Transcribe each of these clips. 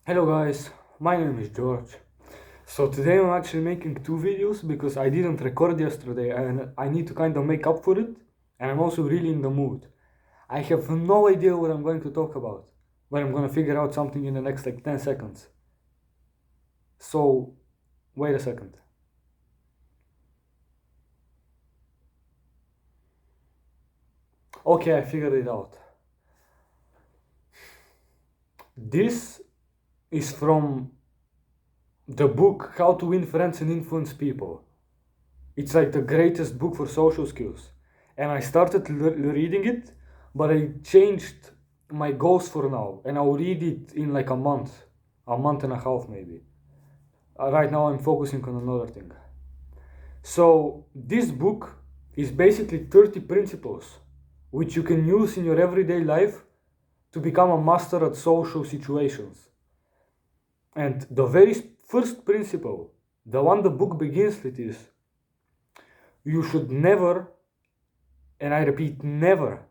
Hello guys, my name is George. So today I'm actually making two videos because I didn't record yesterday and I need to kind of make up for it, and I'm also really in the mood. I have no idea what I'm going to talk about, but I'm gonna figure out something in the next like 10 seconds. So wait a second. Okay, I figured it out. This is from the book How to Win Friends and Influence People. It's like the greatest book for social skills. And I started reading it, but I changed my goals for now. And I'll read it in like a month and a half maybe. Right now I'm focusing on another thing. So this book is basically 30 principles which you can use in your everyday life to become a master at social situations. And the very first principle, the one the book begins with, is you should never, and I repeat, never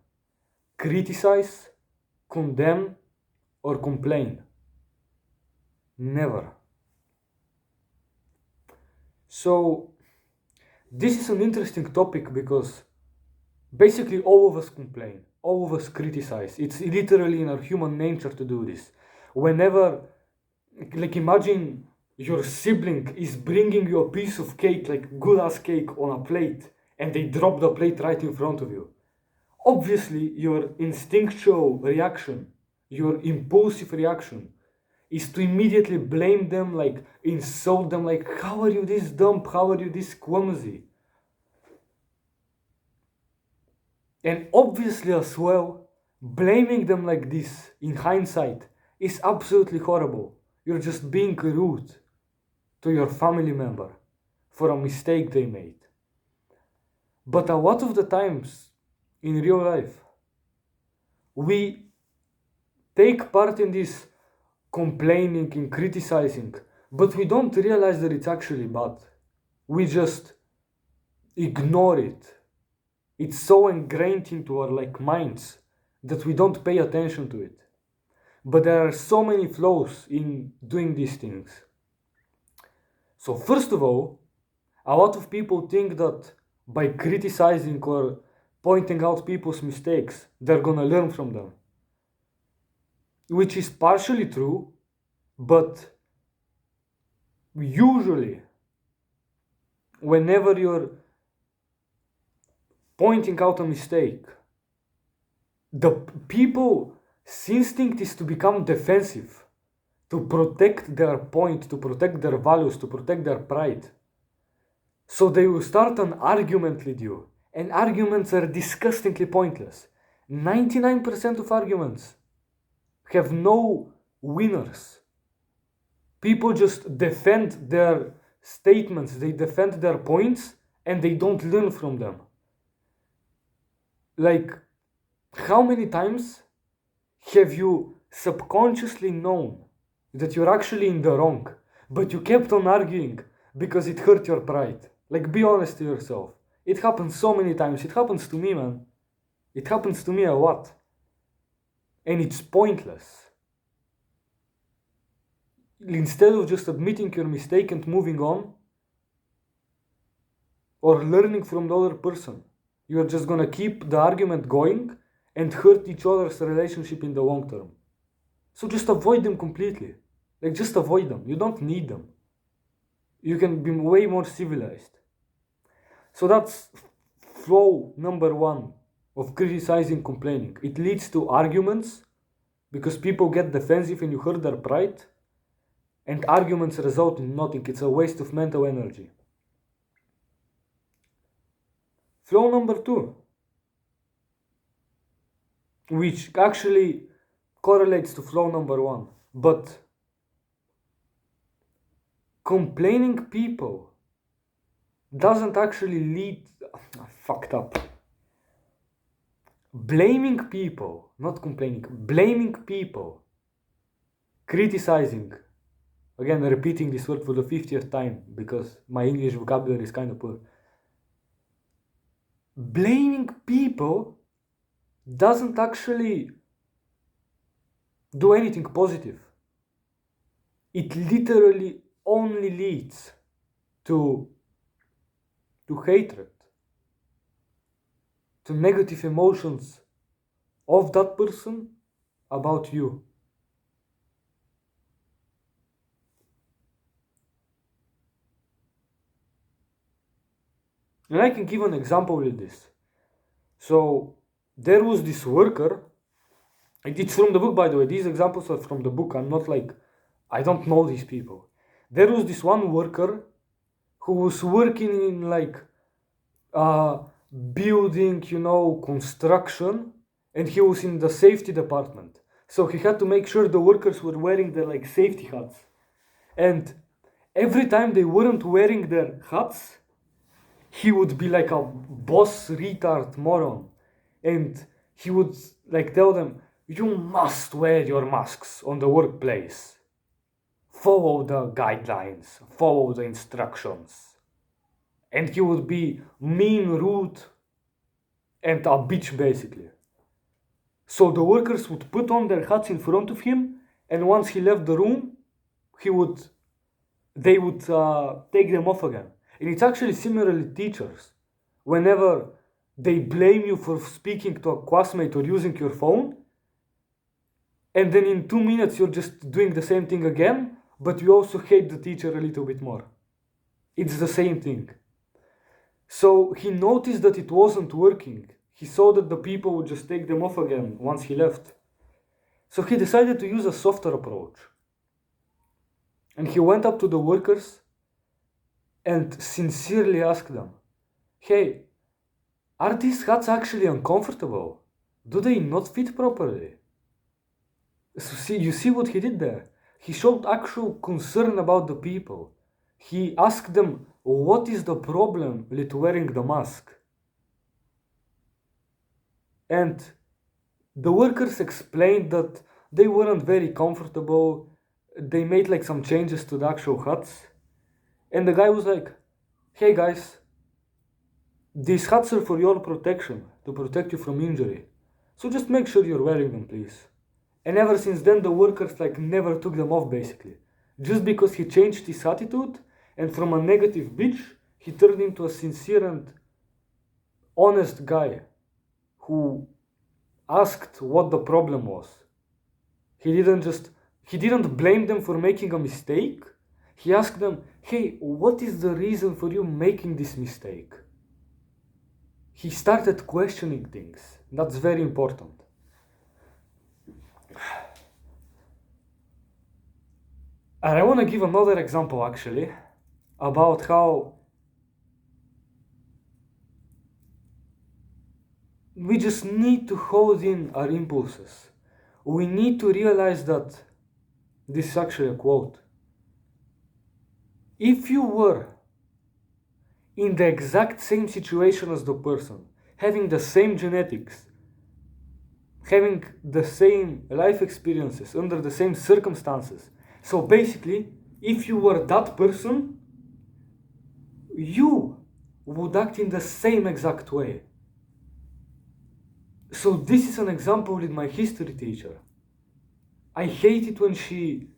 criticize, condemn, or complain. Never. So, this is an interesting topic because basically all of us complain, all of us criticize. It's literally in our human nature to do this. Whenever, like, imagine your sibling is bringing you a piece of cake, like good ass cake, on a plate, and they drop the plate right in front of you. Obviously, your instinctual reaction, your impulsive reaction, is to immediately blame them, like insult them, like, how are you this dumb? How are you this clumsy? And obviously, as well, blaming them like this in hindsight is absolutely horrible. You're just being rude to your family member for a mistake they made. But a lot of the times in real life, we take part in this complaining and criticizing, but we don't realize that it's actually bad. We just ignore it. It's so ingrained into our like minds that we don't pay attention to it. But there are so many flaws in doing these things. So first of all, a lot of people think that by criticizing or pointing out people's mistakes, they're gonna learn from them. Which is partially true, but usually whenever you're pointing out a mistake, the people's instinct is to become defensive, to protect their point, to protect their values, to protect their pride. So they will start an argument with you, and arguments are disgustingly pointless. 99% of arguments have no winners. People just defend their statements, they defend their points, and they don't learn from them. Like, how many times have you subconsciously known that you're actually in the wrong, but you kept on arguing because it hurt your pride? Like, be honest to yourself. It happens so many times. It happens to me, man. It happens to me a lot. And it's pointless. Instead of just admitting your mistake and moving on, or learning from the other person, you're just gonna keep the argument going and hurt each other's relationship in the long term. So just avoid them completely. Like, just avoid them. You don't need them. You can be way more civilized. So that's flaw number one of criticizing, complaining. It leads to arguments because people get defensive and you hurt their pride, and arguments result in nothing. It's a waste of mental energy. Flaw number two, which actually correlates to flaw number one, but complaining people doesn't actually lead. Fucked up. Blaming people, not complaining, blaming people, criticizing, again repeating this word for the 50th time because my English vocabulary is kind of poor. Blaming people doesn't actually do anything positive. It literally only leads to hatred, to negative emotions of that person about you. And I can give an example with this. So there was this worker, it's from the book, by the way, these examples are from the book. I don't know these people. There was this one worker who was working in building, construction, and he was in the safety department. So he had to make sure the workers were wearing their safety hats. And every time they weren't wearing their hats, he would be like a boss retard moron. And he would tell them, you must wear your masks on the workplace. Follow the guidelines, follow the instructions. And he would be mean, rude, and a bitch basically. So the workers would put on their hats in front of him, and once he left the room, they would take them off again. And it's actually similarly teachers. Whenever they blame you for speaking to a classmate or using your phone, and then in 2 minutes you're just doing the same thing again, but you also hate the teacher a little bit more. It's the same thing. So he noticed that it wasn't working. He saw that the people would just take them off again once he left. So he decided to use a softer approach. And he went up to the workers and sincerely asked them, hey, are these hats actually uncomfortable? Do they not fit properly? So you see what he did there? He showed actual concern about the people. He asked them, what is the problem with wearing the mask? And the workers explained that they weren't very comfortable. They made some changes to the actual hats. And the guy was like, hey guys, these hats are for your protection, to protect you from injury. So just make sure you're wearing them, please. And ever since then, the workers never took them off basically. Just because he changed his attitude, and from a negative bitch, he turned into a sincere and honest guy who asked what the problem was. He didn't blame them for making a mistake. He asked them, hey, what is the reason for you making this mistake? He started questioning things. That's very important. And I want to give another example actually about how we just need to hold in our impulses. We need to realize that this is actually a quote. If you were in the exact same situation as the person, having the same genetics, having the same life experiences, under the same circumstances, so basically, if you were that person, you would act in the same exact way. So this is an example with my history teacher. I hate it when she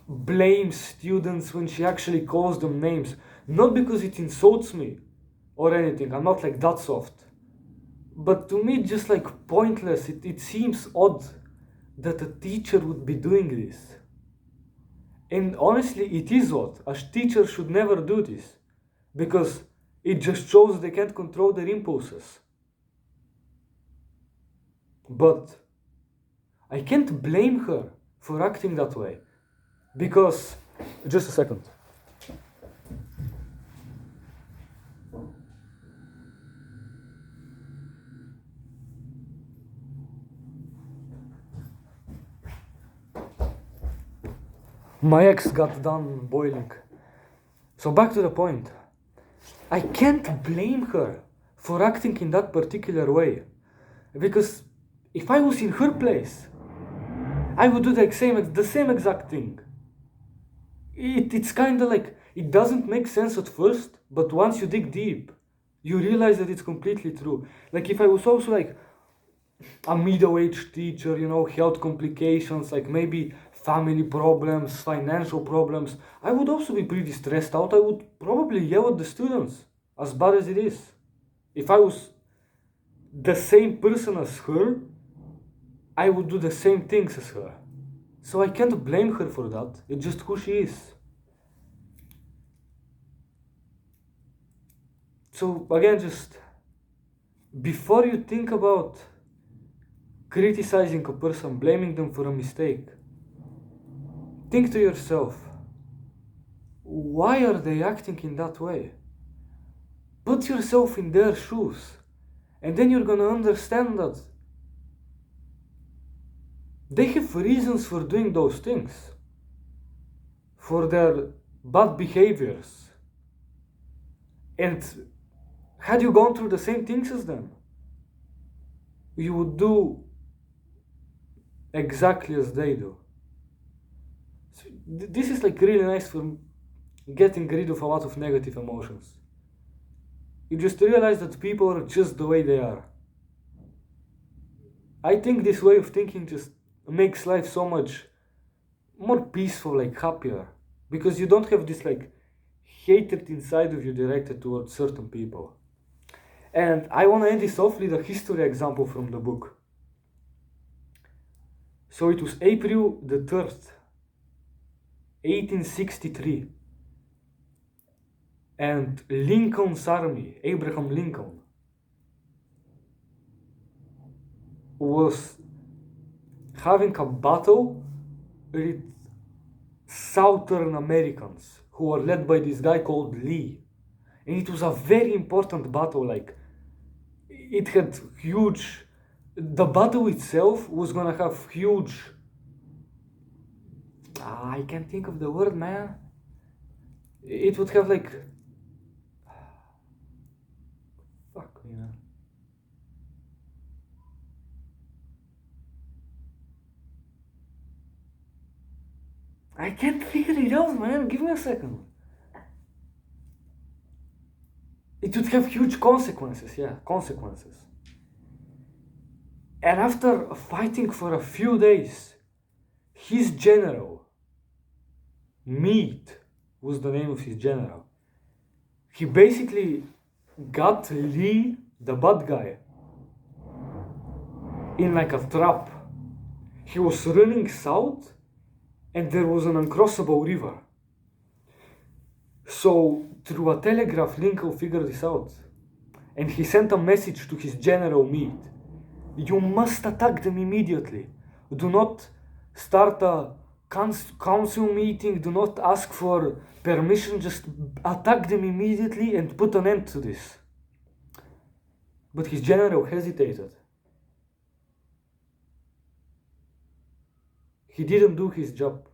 blames students, when she actually calls them names. Not because it insults me or anything, I'm not that soft. But to me, just pointless. It seems odd that a teacher would be doing this. And honestly, it is odd. A teacher should never do this, because it just shows they can't control their impulses. But I can't blame her for acting that way, because, just a second. My eggs got done boiling. So back to the point. I can't blame her for acting in that particular way, because if I was in her place, I would do the same exact thing. It's kind of it doesn't make sense at first, but once you dig deep, you realize that it's completely true. If I was also a middle-aged teacher, health complications, like maybe family problems, financial problems, I would also be pretty stressed out. I would probably yell at the students, as bad as it is. If I was the same person as her, I would do the same things as her. So I can't blame her for that. It's just who she is. So again, just before you think about criticizing a person, blaming them for a mistake, think to yourself, why are they acting in that way? Put yourself in their shoes, and then you're gonna understand that they have reasons for doing those things, for their bad behaviors. And had you gone through the same things as them, you would do exactly as they do. So this is like really nice for getting rid of a lot of negative emotions. You just realize that people are just the way they are. I think this way of thinking just makes life so much more peaceful, like happier, because you don't have this like hatred inside of you directed towards certain people. And I want to end this off with a history example from the book. So it was April the 3rd, 1863, and Lincoln's army, Abraham Lincoln, was having a battle with Southern Americans who were led by this guy called Lee. And it was a very important battle, like it had huge, the battle itself was gonna have huge, I can't think of the word, man. It would have like, fuck me, man. I can't figure it out, man. Give me a second. It would have huge consequences, yeah, consequences. And after fighting for a few days, his general, Meade was the name of his general, he basically got Lee, the bad guy, in like a trap. He was running south and there was an uncrossable river. So through a telegraph, Lincoln figured this out. And he sent a message to his general Meade. You must attack them immediately. Do not start a council meeting. Do not ask for permission. Just attack them immediately and put an end to this. But his general hesitated. He didn't do his job.